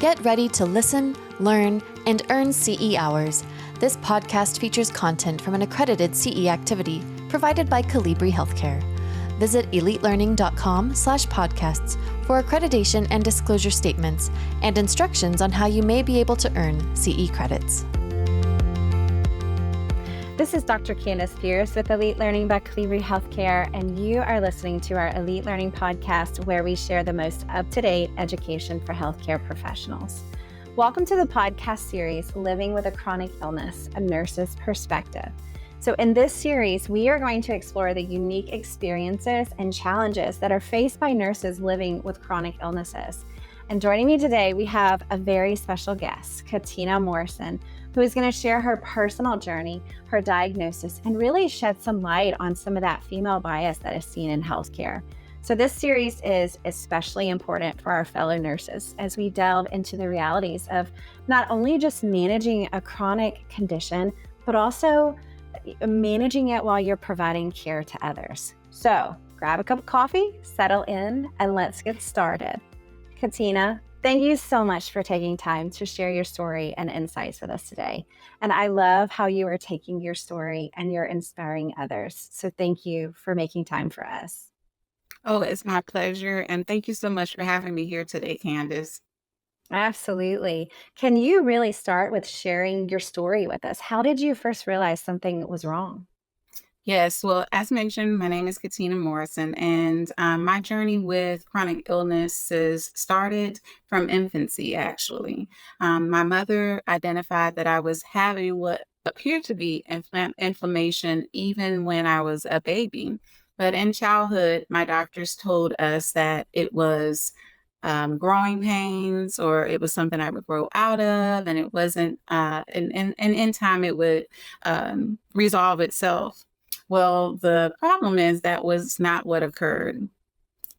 Get ready to listen, learn, and earn CE hours. This podcast features content from an accredited CE activity provided by Calibri Healthcare. Visit elitelearning.com/podcasts for accreditation and disclosure statements and instructions on how you may be able to earn CE credits. This is Dr. Candace Pierce with Elite Learning by Calibri Healthcare, and you are listening to our Elite Learning podcast, where we share the most up-to-date education for healthcare professionals. Welcome to the podcast series, Living with a Chronic Illness, a Nurse's Perspective. So in this series, we are going to explore the unique experiences and challenges that are faced by nurses living with chronic illnesses. And joining me today, we have a very special guest, Katina Morrison, who is going to share her personal journey, her diagnosis, and really shed some light on some of that female bias that is seen in healthcare. So this series is especially important for our fellow nurses as we delve into the realities of not only just managing a chronic condition, but also managing it while you're providing care to others. So grab a cup of coffee, settle in, and let's get started. Katina, thank you so much for taking time to share your story and insights with us today. And I love how you are taking your story and you're inspiring others. So thank you for making time for us. Oh, it's my pleasure. And thank you so much for having me here today, Candace. Absolutely. Can you really start with sharing your story with us? How did you first realize something was wrong? Yes, well, as mentioned, my name is Katina Morrison, and my journey with chronic illnesses started from infancy, actually. My mother identified that I was having what appeared to be inflammation even when I was a baby. But in childhood, my doctors told us that it was growing pains, or it was something I would grow out of, and it wasn't, and in time it would resolve itself. Well, the problem is that was not what occurred.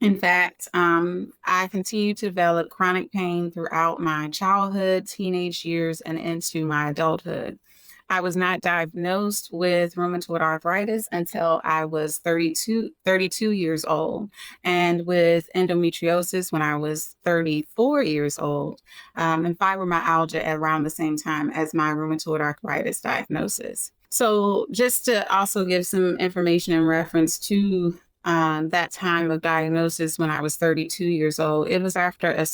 In fact, I continued to develop chronic pain throughout my childhood, teenage years, and into my adulthood. I was not diagnosed with rheumatoid arthritis until I was 32 years old, and with endometriosis when I was 34 years old, and fibromyalgia at around the same time as my rheumatoid arthritis diagnosis. So just to also give some information in reference to that time of diagnosis when I was 32 years old, it was after a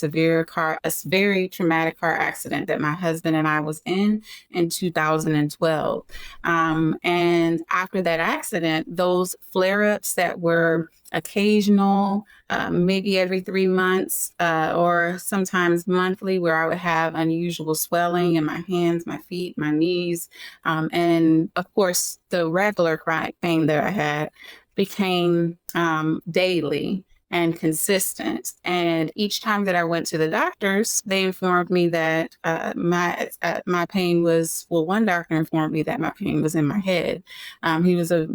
very traumatic car accident that my husband and I was in 2012. And after that accident, those flare-ups that were occasional, maybe every 3 months, or sometimes monthly, where I would have unusual swelling in my hands, my feet, my knees, and of course, the regular chronic pain that I had became daily and consistent. And each time that I went to the doctors, they informed me that my pain was, well, one doctor informed me that my pain was in my head. He was a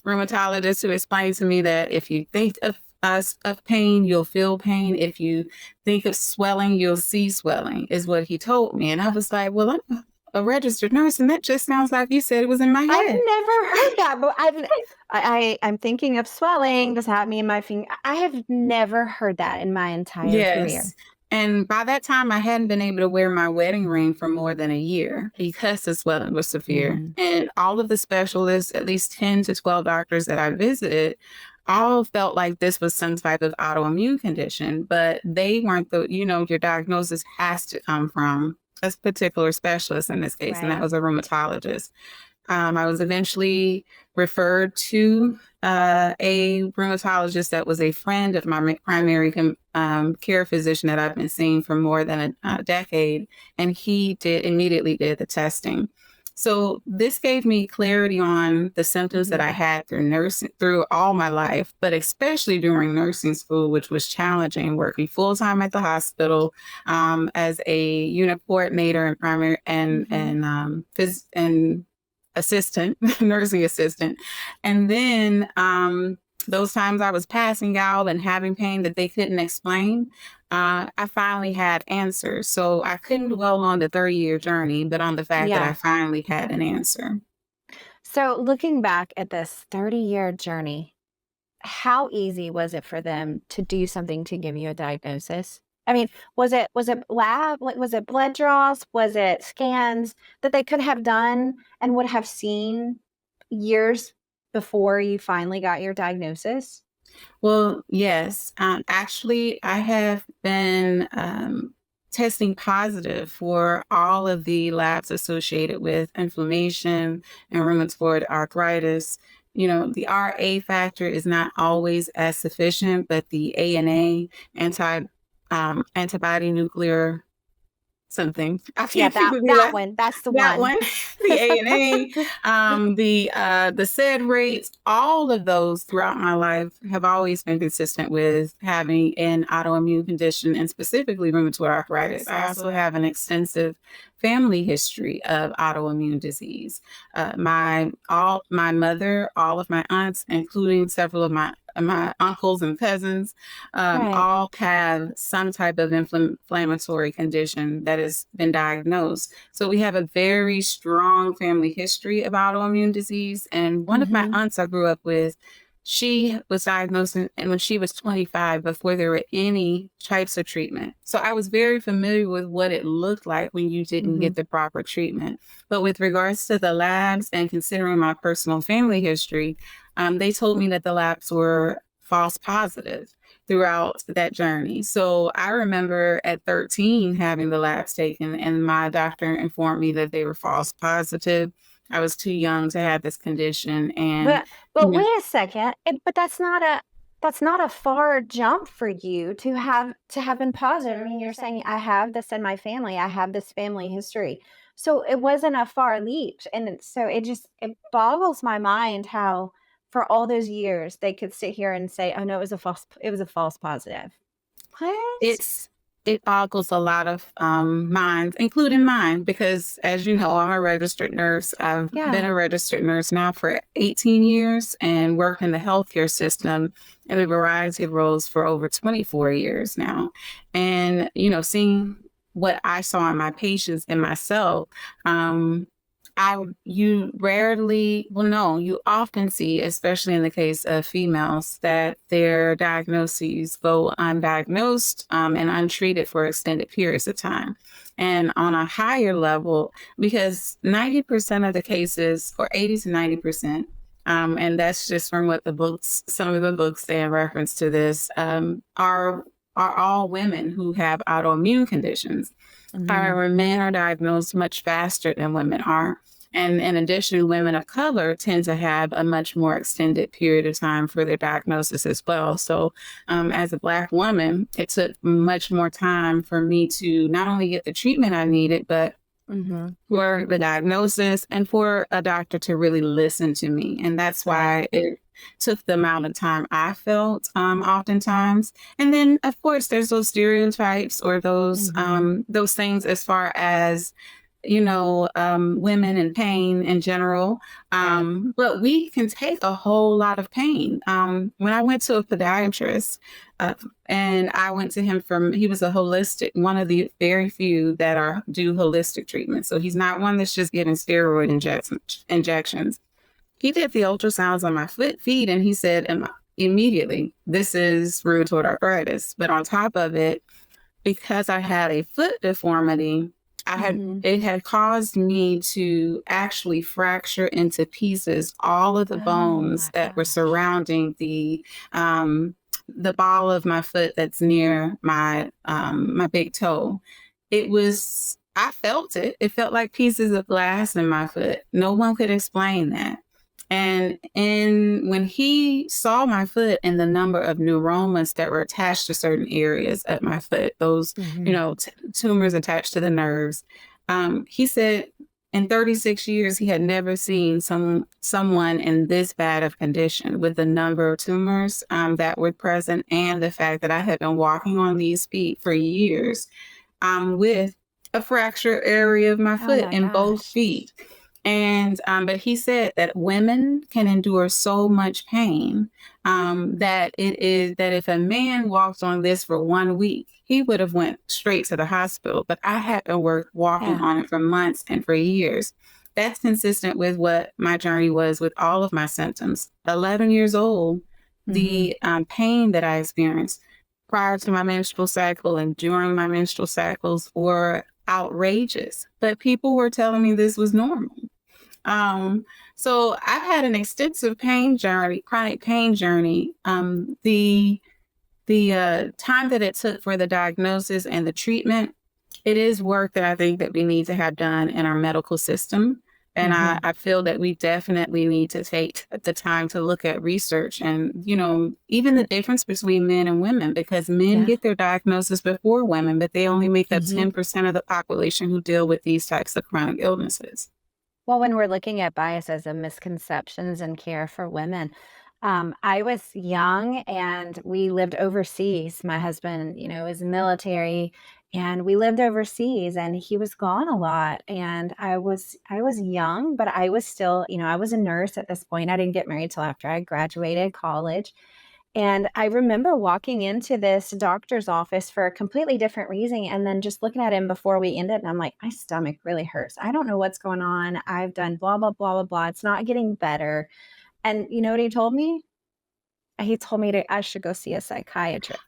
rheumatologist who explained to me that if you think of pain, you'll feel pain. If you think of swelling, you'll see swelling, is what he told me. And I was like, well, I'm a registered nurse, and that just sounds like you said it was in my head. I've never heard that, but I'm thinking of swelling. Does that mean my finger? I have never heard that in my entire career. And by that time, I hadn't been able to wear my wedding ring for more than a year because the swelling was severe. Mm-hmm. And all of the specialists, at least 10 to 12 doctors that I visited, all felt like this was some type of autoimmune condition, but they weren't your diagnosis has to come from a particular specialist in this case, right. And that was a rheumatologist. I was eventually referred to a rheumatologist that was a friend of my primary care physician that I've been seeing for more than a decade, and he immediately did the testing. So this gave me clarity on the symptoms that I had through all my life, but especially during nursing school, which was challenging, working full-time at the hospital as a unit coordinator and primary and assistant, nursing assistant. And then those times I was passing out and having pain that they couldn't explain, I finally had answers. So I couldn't dwell on the 30-year journey, but on the fact that I finally had an answer. So looking back at this 30-year journey, how easy was it for them to do something to give you a diagnosis? I mean, was it lab? Like, was it blood draws? Was it scans that they could have done and would have seen years before you finally got your diagnosis? Well, yes. Actually, I have been testing positive for all of the labs associated with inflammation and rheumatoid arthritis. The RA factor is not always as sufficient, but the ANA, antibody nuclear something. I Yeah, can't think that of the that last. one. That's the That one. one, the ANA, the SED rates, all of those throughout my life have always been consistent with having an autoimmune condition and specifically rheumatoid arthritis. I also have an extensive family history of autoimmune disease. My mother, all of my aunts, including several of my uncles and cousins, Right. all have some type of inflammatory condition that has been diagnosed. So we have a very strong family history of autoimmune disease. And one of my Mhm. aunts I grew up with, she was diagnosed and when she was 25 before there were any types of treatment. So I was very familiar with what it looked like when you didn't Mhm. get the proper treatment. But with regards to the labs and considering my personal family history, they told me that the labs were false positive throughout that journey. So I remember at 13 having the labs taken, and my doctor informed me that they were false positive. I was too young to have this condition, and But you but know, wait a second. But that's not a far jump for you to have been positive. I mean, you're saying I have this in my family. I have this family history. So it wasn't a far leap. So it boggles my mind how for all those years they could sit here and say, "Oh no, it was a false positive." What? it's it boggles a lot of minds, including mine, because as you know, I'm a registered nurse. I've been Yeah. a registered nurse now for 18 years and worked in the healthcare system in a variety of roles for over 24 years now. And seeing what I saw in my patients and myself, um, you rarely, well, no, you often see, especially in the case of females, that their diagnoses go undiagnosed and untreated for extended periods of time. And on a higher level, because 90% of the cases, or 80 to 90%, and that's just from what some of the books say in reference to this, are all women who have autoimmune conditions. Mhm. However, men are diagnosed much faster than women are. And in addition, women of color tend to have a much more extended period of time for their diagnosis as well. So, as a Black woman, it took much more time for me to not only get the treatment I needed, but Mhm. for the diagnosis and for a doctor to really listen to me. And that's Right. why it took the amount of time I felt oftentimes. And then of course there's those stereotypes or Mhm. those things as far as women in pain in general. Right. But we can take a whole lot of pain. When I went to a podiatrist, uh, and I went to him he was a holistic, one of the very few that do holistic treatment. So he's not one that's just getting steroid injections. He did the ultrasounds on my feet, and he said immediately, this is rheumatoid arthritis. But on top of it, because I had a foot deformity, Mhm. it had caused me to actually fracture into pieces all of the Oh bones my that were gosh. surrounding the ball of my foot that's near my big toe. I felt it. It felt like pieces of glass in my foot. No one could explain that. And when he saw my foot and the number of neuromas that were attached to certain areas of my foot, those, Mhm. tumors attached to the nerves, he said in 36 years, he had never seen someone in this bad of condition with the number of tumors that were present and the fact that I had been walking on these feet for years with a fractured area of my Oh foot my in both gosh. feet. And but he said that women can endure so much pain that if a man walked on this for 1 week, he would have went straight to the hospital. But I had been walking Yeah. on it for months and for years. That's consistent with what my journey was with all of my symptoms. 11 years old, the pain that I experienced prior to my menstrual cycle and during my menstrual cycles were outrageous, but people were telling me this was normal. Um, so I've had an extensive pain journey, chronic pain journey. The time that it took for the diagnosis and the treatment, it is work that I think that we need to have done in our medical system. And I feel that we definitely need to take the time to look at research and, even the difference between men and women, because men get their diagnosis before women, but they only make up 10% of the population who deal with these types of chronic illnesses. Well, when we're looking at biases and misconceptions in care for women, I was young and we lived overseas. My husband, is military, and we lived overseas and he was gone a lot. And I was young, but I was still, I was a nurse at this point. I didn't get married till after I graduated college. And I remember walking into this doctor's office for a completely different reason and then just looking at him before we ended, and I'm like, my stomach really hurts. I don't know what's going on. I've done blah, blah, blah, blah, blah. It's not getting better. And you know what he told me? He told me I should go see a psychiatrist.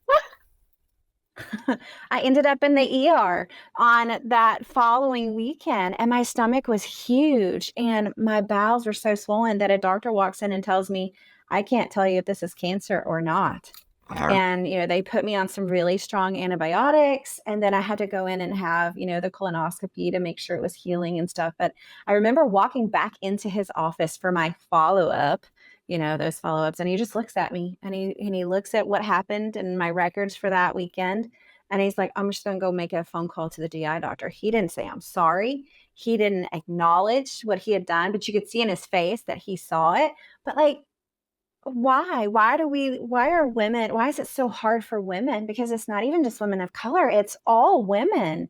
I ended up in the ER on that following weekend, and my stomach was huge and my bowels were so swollen that a doctor walks in and tells me, I can't tell you if this is cancer or not. And, they put me on some really strong antibiotics, and then I had to go in and have, the colonoscopy to make sure it was healing and stuff. But I remember walking back into his office for my follow-up, those follow-ups, and he just looks at me and he looks at what happened and my records for that weekend. And he's like, I'm just going to go make a phone call to the GI doctor. He didn't say, I'm sorry. He didn't acknowledge what he had done, but you could see in his face that he saw it. But like, why why is it so hard for women? Because it's not even just women of color, it's all women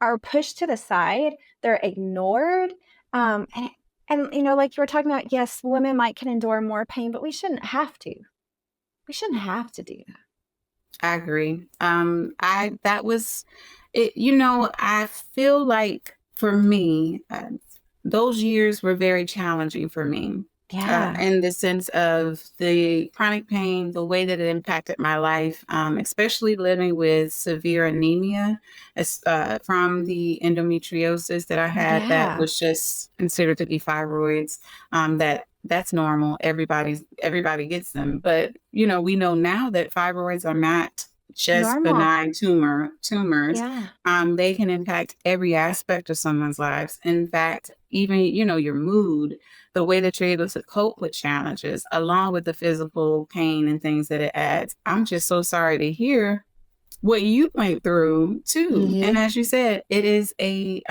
are pushed to the side, they're ignored. And like you were talking about, yes, women can endure more pain, but we shouldn't have to do that. I agree. That was it. I feel like for me, those years were very challenging for me. Yeah. In the sense of the chronic pain, the way that it impacted my life, especially living with severe anemia from the endometriosis that I had, that was just considered to be fibroids. That's normal. Everybody gets them, but we know now that fibroids are not just Normal. benign tumors. Yeah. They can impact every aspect of someone's lives. In fact, even your mood, the way that you're able to cope with challenges, along with the physical pain and things that it adds. I'm just so sorry to hear what you went through too. And as you said, it is a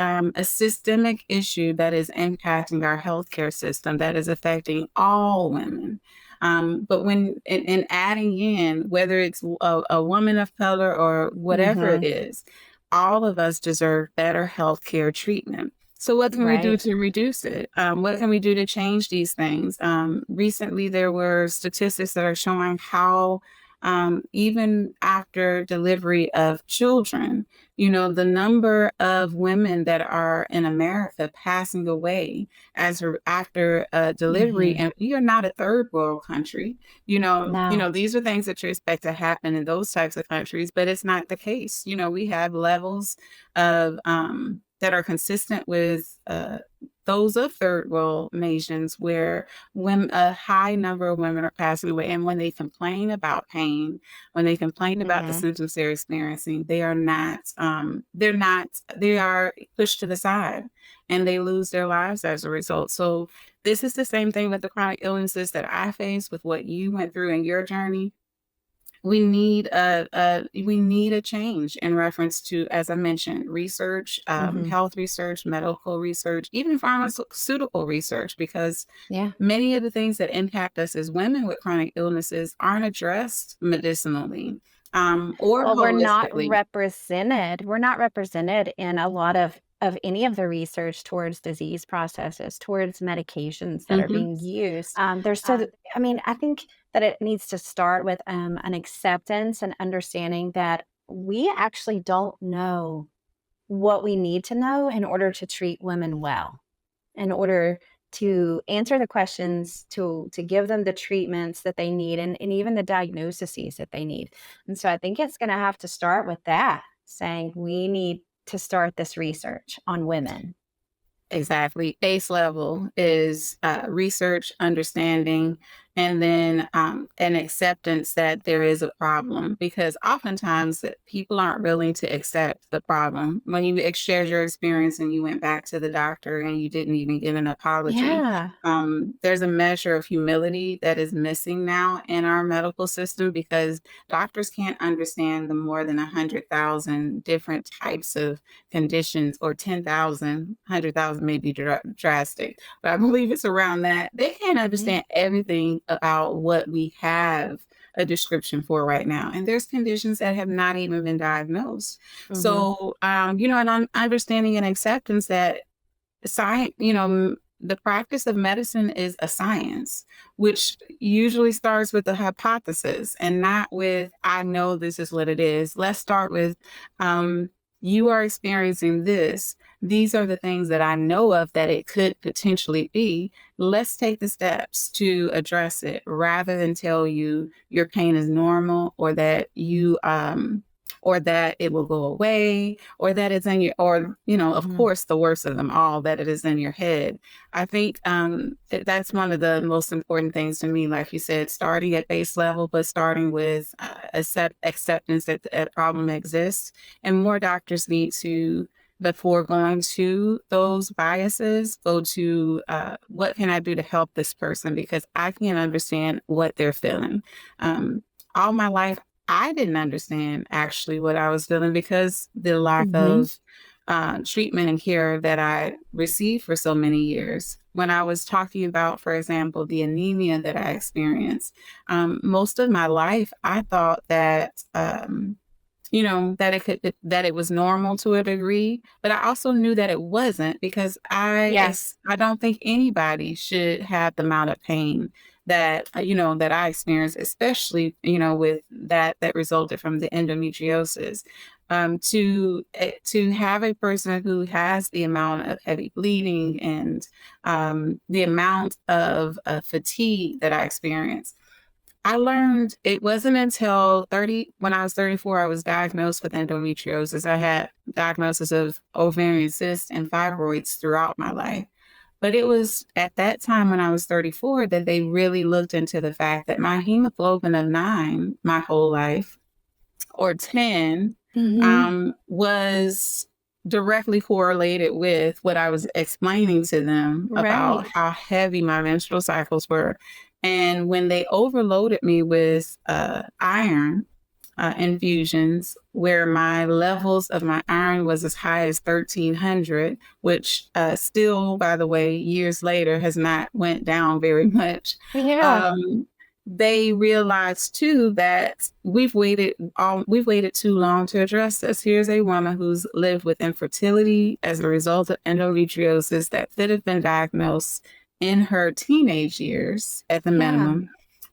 systemic issue that is impacting our healthcare system, that is affecting all women. But when in adding in, whether it's a woman of color or whatever it is, all of us deserve better healthcare treatment. So what can we do to reduce it? What can we do to change these things? Recently, there were statistics that are showing how even after delivery of children, the number of women that are in America passing away after delivery, and we are not a third world country. No. These are things that you expect to happen in those types of countries, but it's not the case. We have levels of that are consistent with those of third world nations where a high number of women are passing away. And when they complain about pain, when they complain about the symptoms they're experiencing, they are pushed to the side and they lose their lives as a result. So this is the same thing with the chronic illnesses that I faced, with what you went through in your journey. We need a change in reference to, as I mentioned, research, health research, medical research, even pharmaceutical research, because many of the things that impact us as women with chronic illnesses aren't addressed medicinally or Well, holistically. We're not represented in a lot of any of the research towards disease processes, towards medications that are being used. I think that it needs to start with an acceptance and understanding that we actually don't know what we need to know in order to treat women well, in order to answer the questions, to give them the treatments that they need, and even the diagnoses that they need. And so I think it's going to have to start with that, saying we need to start this research on women. Exactly. Base level is research, understanding, and then an acceptance that there is a problem. Because oftentimes people aren't willing to accept the problem. When you shared your experience and you went back to the doctor and you didn't even give an apology, Yeah. there's a measure of humility that is missing now in our medical system because doctors can't understand the more than 100,000 different types of conditions, or 10,000, 100,000 may be drastic, but I believe it's around that. They can't understand everything about what we have a description for right now. And there's conditions that have not even been diagnosed. So, and I'm understanding and acceptance that science, the practice of medicine is a science, which usually starts with a hypothesis and not with, I know this is what it is. Let's start with, you are experiencing this. These are the things that I know of that it could potentially be. Let's take the steps to address it rather than tell you your pain is normal or that it will go away, or that it's in your, or, of course, the worst of them all, that it is in your head. I think that's one of the most important things to me, like you said, starting at base level, but starting with acceptance that a problem exists. And more doctors need to, before going to those biases, go to what can I do to help this person, because I can't understand what they're feeling. All my life, I didn't understand actually what I was feeling because the lack of treatment and care that I received for so many years. When I was talking about, for example, the anemia that I experienced, most of my life, I thought that, that it was normal to a degree, but I also knew that it wasn't, because I don't think anybody should have the amount of pain that, that I experienced, especially, with that resulted from the endometriosis. To have a person who has the amount of heavy bleeding and the amount of fatigue that I experienced, I learned it wasn't until when I was 34, I was diagnosed with endometriosis. I had diagnosis of ovarian cysts and fibroids throughout my life. But it was at that time when I was 34 that they really looked into the fact that my hemoglobin of 9 my whole life, or 10, was directly correlated with what I was explaining to them about how heavy my menstrual cycles were. And when they overloaded me with iron infusions, where my levels of my iron was as high as 1,300, which still, by the way, years later has not went down very much. They realized too that we've waited too long to address this. Here's a woman who's lived with infertility as a result of endometriosis that could have been diagnosed in her teenage years at the minimum.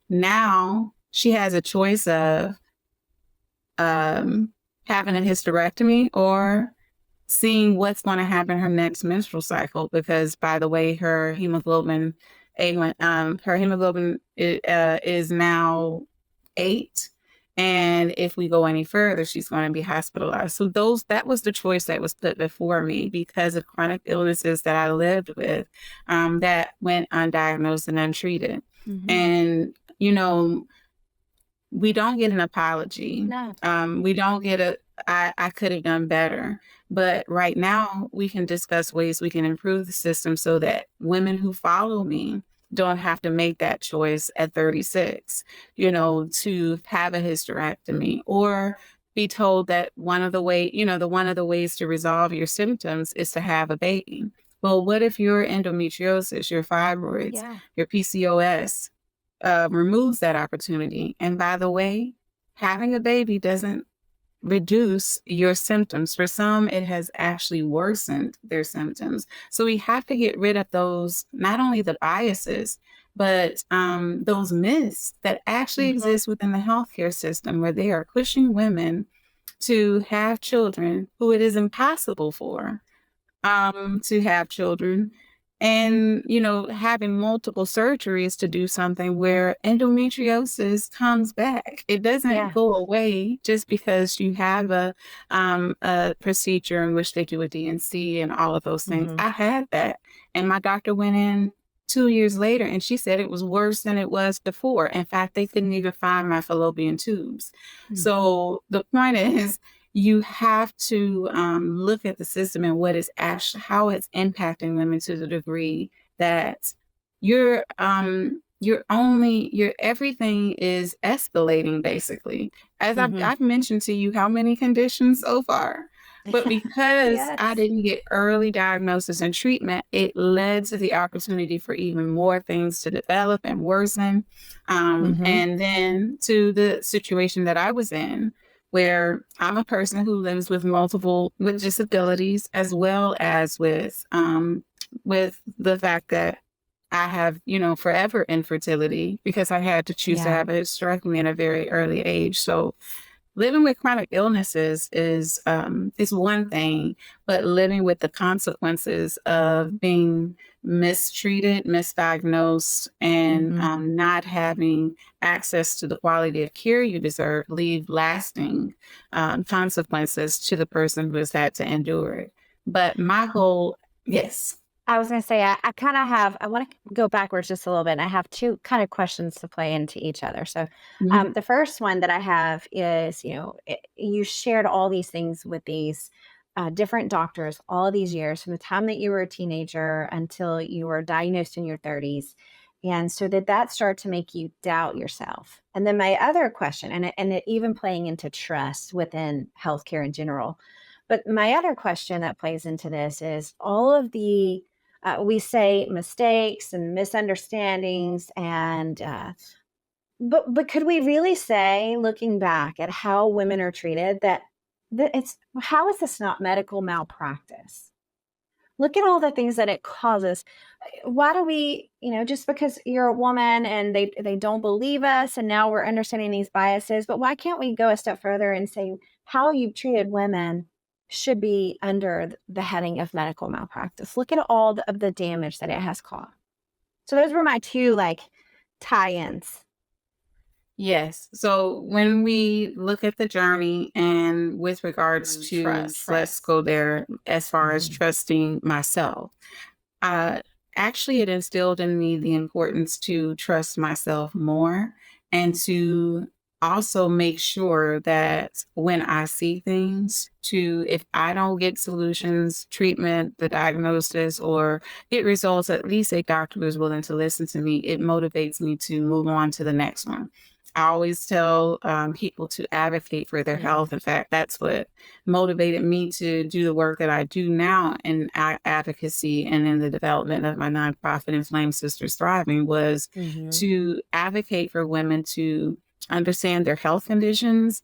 Now she has a choice of having a hysterectomy or seeing what's going to happen her next menstrual cycle, because, by the way, her hemoglobin is now 8. And if we go any further, she's going to be hospitalized. So that was the choice that was put before me because of chronic illnesses that I lived with that went undiagnosed and untreated. And, we don't get an apology. No. We don't get I could have done better. But right now, we can discuss ways we can improve the system so that women who follow me don't have to make that choice at 36, to have a hysterectomy or be told that one of the ways to resolve your symptoms is to have a baby. Well, what if your endometriosis, your fibroids, your PCOS removes that opportunity? And by the way, having a baby doesn't reduce your symptoms. For some, it has actually worsened their symptoms. So we have to get rid of those, not only the biases, but those myths that actually exist within the healthcare system, where they are pushing women to have children who it is impossible for to have children. and, having multiple surgeries to do something where endometriosis comes back. It doesn't Yeah. go away just because you have a procedure in which they do a DNC and all of those things. I had that, and my doctor went in 2 years later, and she said it was worse than it was before. In fact, they couldn't even find my fallopian tubes. So the point is, you have to look at the system and what is actually how it's impacting women to the degree that your everything is escalating basically. As I've mentioned to you how many conditions so far. But because I Yes. didn't get early diagnosis and treatment, it led to the opportunity for even more things to develop and worsen. And then to the situation that I was in, where I'm a person who lives with with disabilities, as well as with the fact that I have, forever infertility because I had to choose to Yeah. have a hysterectomy at a very early age. So living with chronic illnesses is one thing, but living with the consequences of being mistreated, misdiagnosed, and not having access to the quality of care you deserve leave lasting consequences to the person who has had to endure it. But my whole yes. I was going to say, I want to go backwards just a little bit. And I have two kind of questions to play into each other. So, Mhm. the first one that I have is, you shared all these things with these different doctors all these years from the time that you were a teenager until you were diagnosed in your 30s. And so, did that start to make you doubt yourself? And then my other question, and it even playing into trust within healthcare in general. But my other question that plays into this is all of the we say mistakes and misunderstandings and but could we really say, looking back at how women are treated, that it's how is this not medical malpractice? Look at all the things that it causes. Why do we, just because you're a woman and they don't believe us and now we're understanding these biases, but why can't we go a step further and say how you've treated women should be under the heading of medical malpractice? Look at all of the damage that it has caused. So those were my two tie-ins. Yes. So when we look at the journey and with regards to let's go there as far as trusting myself, uh, actually, it instilled in me the importance to trust myself more and to also make sure that when I see things, if I don't get solutions, treatment, the diagnosis, or get results, at least a doctor is willing to listen to me. It motivates me to move on to the next one. I always tell people to advocate for their health. In fact, that's what motivated me to do the work that I do now in advocacy and in the development of my nonprofit Inflamed Sisters Thriving was to advocate for women to understand their health conditions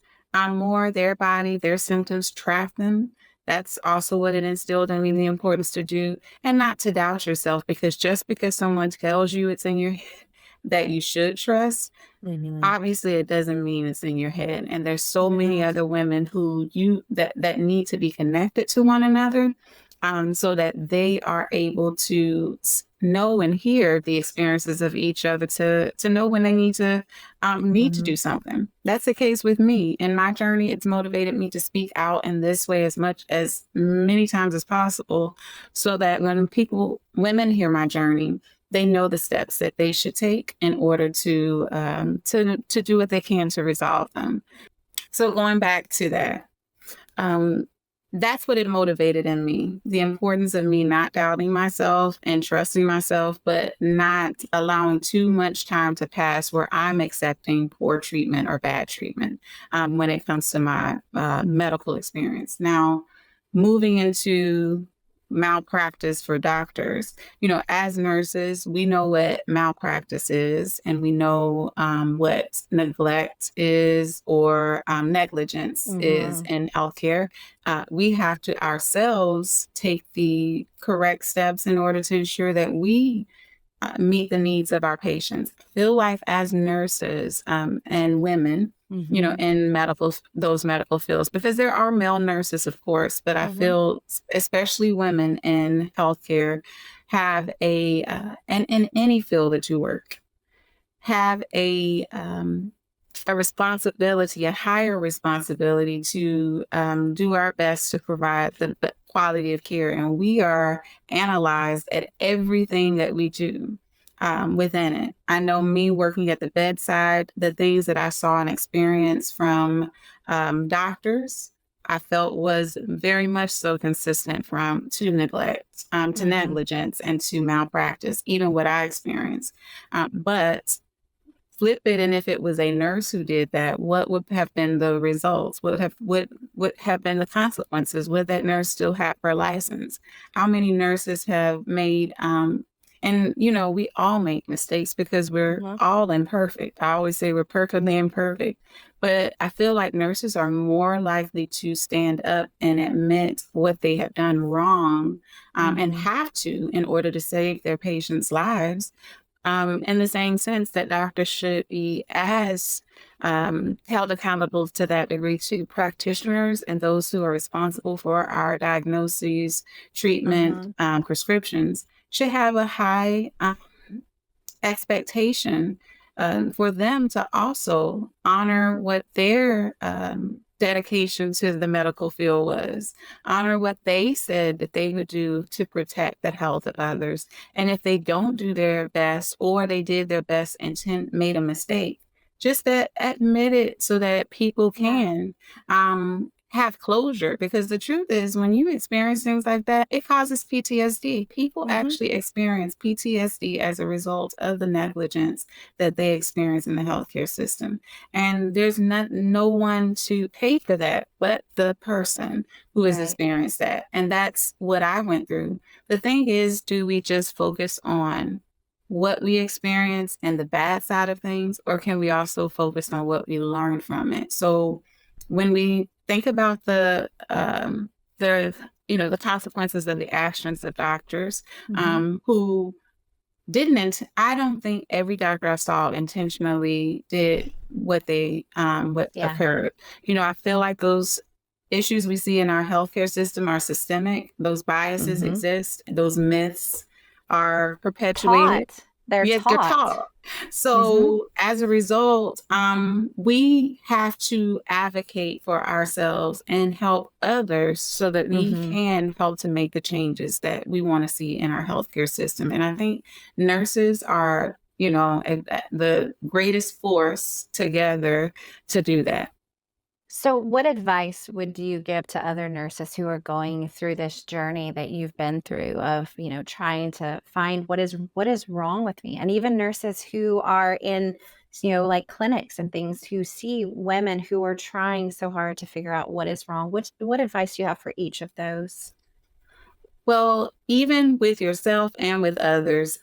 more, their body, their symptoms, track them. That's also what it instilled in me, the importance to do, and not to doubt yourself, because just because someone tells you it's in your head that you should trust, obviously it doesn't mean it's in your head. And there's so many other women who that need to be connected to one another, so that they are able to know and hear the experiences of each other to know when they need to do something. That's the case with me. In my journey, it's motivated me to speak out in this way as many times as possible, so that when women hear my journey, they know the steps that they should take in order to do what they can to resolve them. So going back to that, that's what it motivated in me. The importance of me not doubting myself and trusting myself, but not allowing too much time to pass where I'm accepting poor treatment or bad treatment when it comes to my medical experience. Now, moving into malpractice for doctors, as nurses, we know what malpractice is, and we know what neglect is, or negligence is in healthcare. We have to ourselves take the correct steps in order to ensure that we meet the needs of our patients. I feel like as nurses and women, you know, in those medical fields, because there are male nurses, of course, but I feel especially women in healthcare have and in any field that you work, have a responsibility, a higher responsibility to do our best to provide the quality of care. And we are analyzed at everything that we do within it. I know me working at the bedside, the things that I saw and experienced from doctors, I felt was very much so consistent to neglect, to negligence, and to malpractice, even what I experienced. But flip it, and if it was a nurse who did that, what would have been the results? What would have been the consequences? Would that nurse still have her license? How many nurses have made and you know, we all make mistakes because we're all imperfect. I always say we're perfectly imperfect, but I feel like nurses are more likely to stand up and admit what they have done wrong, and have to in order to save their patients' lives. In the same sense that doctors should be as held accountable to that degree to practitioners and those who are responsible for our diagnoses, treatment, prescriptions should have a high expectation for them to also honor what their dedication to the medical field was, honor what they said that they would do to protect the health of others. And if they don't do their best, or they did their best and made a mistake, just that admit it so that people can have closure. Because the truth is, when you experience things like that, it causes PTSD. People actually experience PTSD as a result of the negligence that they experience in the healthcare system. And there's no one to pay for that but the person who has experienced that. And that's what I went through. The thing is, do we just focus on what we experience and the bad side of things, or can we also focus on what we learned from it? So when we think about the the consequences of the actions of doctors who didn't, I don't think every doctor I saw intentionally did what occurred. You know, I feel like those issues we see in our healthcare system are systemic. Those biases exist. Those myths are perpetuated. They're taught. So as a result, we have to advocate for ourselves and help others so that we can help to make the changes that we want to see in our healthcare system. And I think nurses are, you know, the greatest force together to do that. So what advice would you give to other nurses who are going through this journey that you've been through of, you know, trying to find what is wrong with me? And even nurses who are in, you know, like clinics and things, who see women who are trying so hard to figure out what is wrong. What advice do you have for each of those? Well, even with yourself and with others,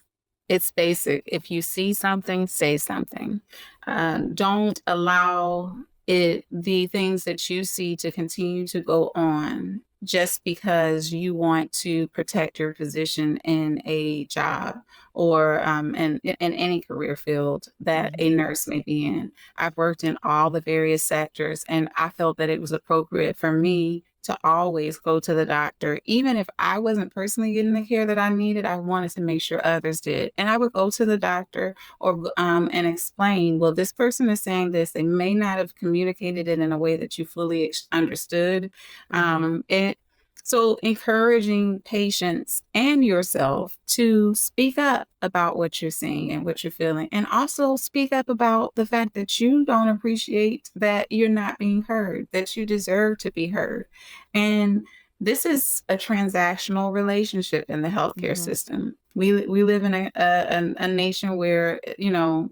it's basic. If you see something, say something. Don't allow the things that you see to continue to go on just because you want to protect your position in a job or in any career field that a nurse may be in. I've worked in all the various sectors, and I felt that it was appropriate for me to always go to the doctor. Even if I wasn't personally getting the care that I needed, I wanted to make sure others did. And I would go to the doctor or and explain, well, this person is saying this. They may not have communicated it in a way that you fully understood. So encouraging patients and yourself to speak up about what you're seeing and what you're feeling, and also speak up about the fact that you don't appreciate that you're not being heard, that you deserve to be heard. And this is a transactional relationship in the healthcare system. We live in a nation where, you know,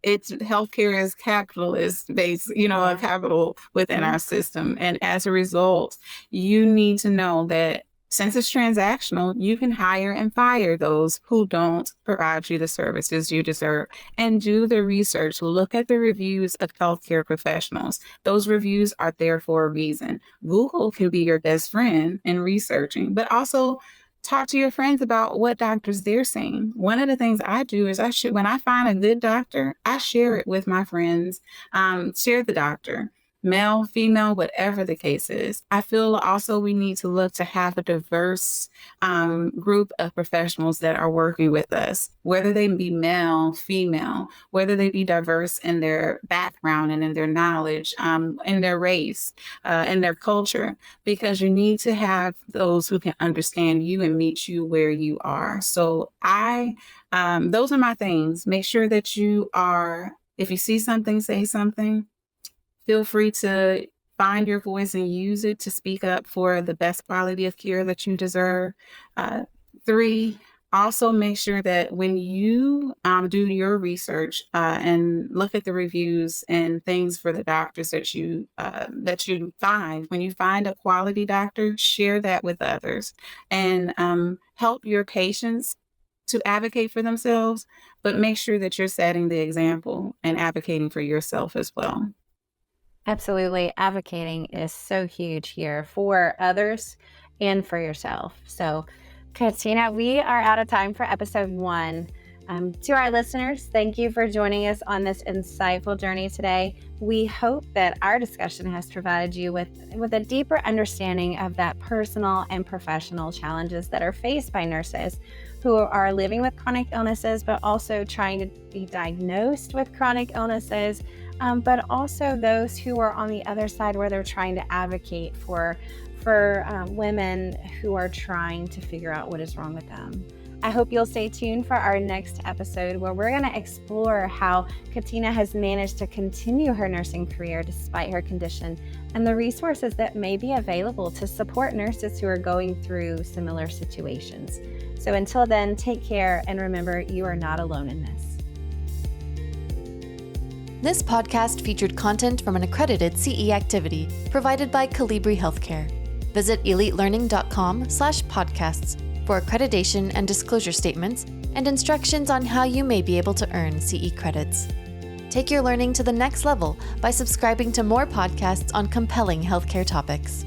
it's healthcare is capitalist based, you know, a capital within our system. And as a result, you need to know that since it's transactional, you can hire and fire those who don't provide you the services you deserve. And do the research. Look at the reviews of healthcare professionals. Those reviews are there for a reason. Google can be your best friend in researching, but also talk to your friends about what doctors they're seeing. One of the things I do is when I find a good doctor, I share it with my friends, share the doctor, male, female, whatever the case is. I feel also we need to look to have a diverse group of professionals that are working with us, whether they be male, female, whether they be diverse in their background and in their knowledge, in their race, in their culture, because you need to have those who can understand you and meet you where you are. So those are my things. Make sure that if you see something, say something. Feel free to find your voice and use it to speak up for the best quality of care that you deserve. 3, also make sure that when you do your research and look at the reviews and things for the doctors that you find, when you find a quality doctor, share that with others and help your patients to advocate for themselves, but make sure that you're setting the example and advocating for yourself as well. Absolutely. Advocating is so huge here for others and for yourself. So, Katina, we are out of time for episode 1. To our listeners, thank you for joining us on this insightful journey today. We hope that our discussion has provided you with a deeper understanding of that personal and professional challenges that are faced by nurses who are living with chronic illnesses, but also trying to be diagnosed with chronic illnesses, but also those who are on the other side where they're trying to advocate for women who are trying to figure out what is wrong with them. I hope you'll stay tuned for our next episode where we're going to explore how Katina has managed to continue her nursing career despite her condition and the resources that may be available to support nurses who are going through similar situations. So until then, take care and remember, you are not alone in this. This podcast featured content from an accredited CE activity provided by Calibri Healthcare. Visit elitelearning.com/podcasts for accreditation and disclosure statements and instructions on how you may be able to earn CE credits. Take your learning to the next level by subscribing to more podcasts on compelling healthcare topics.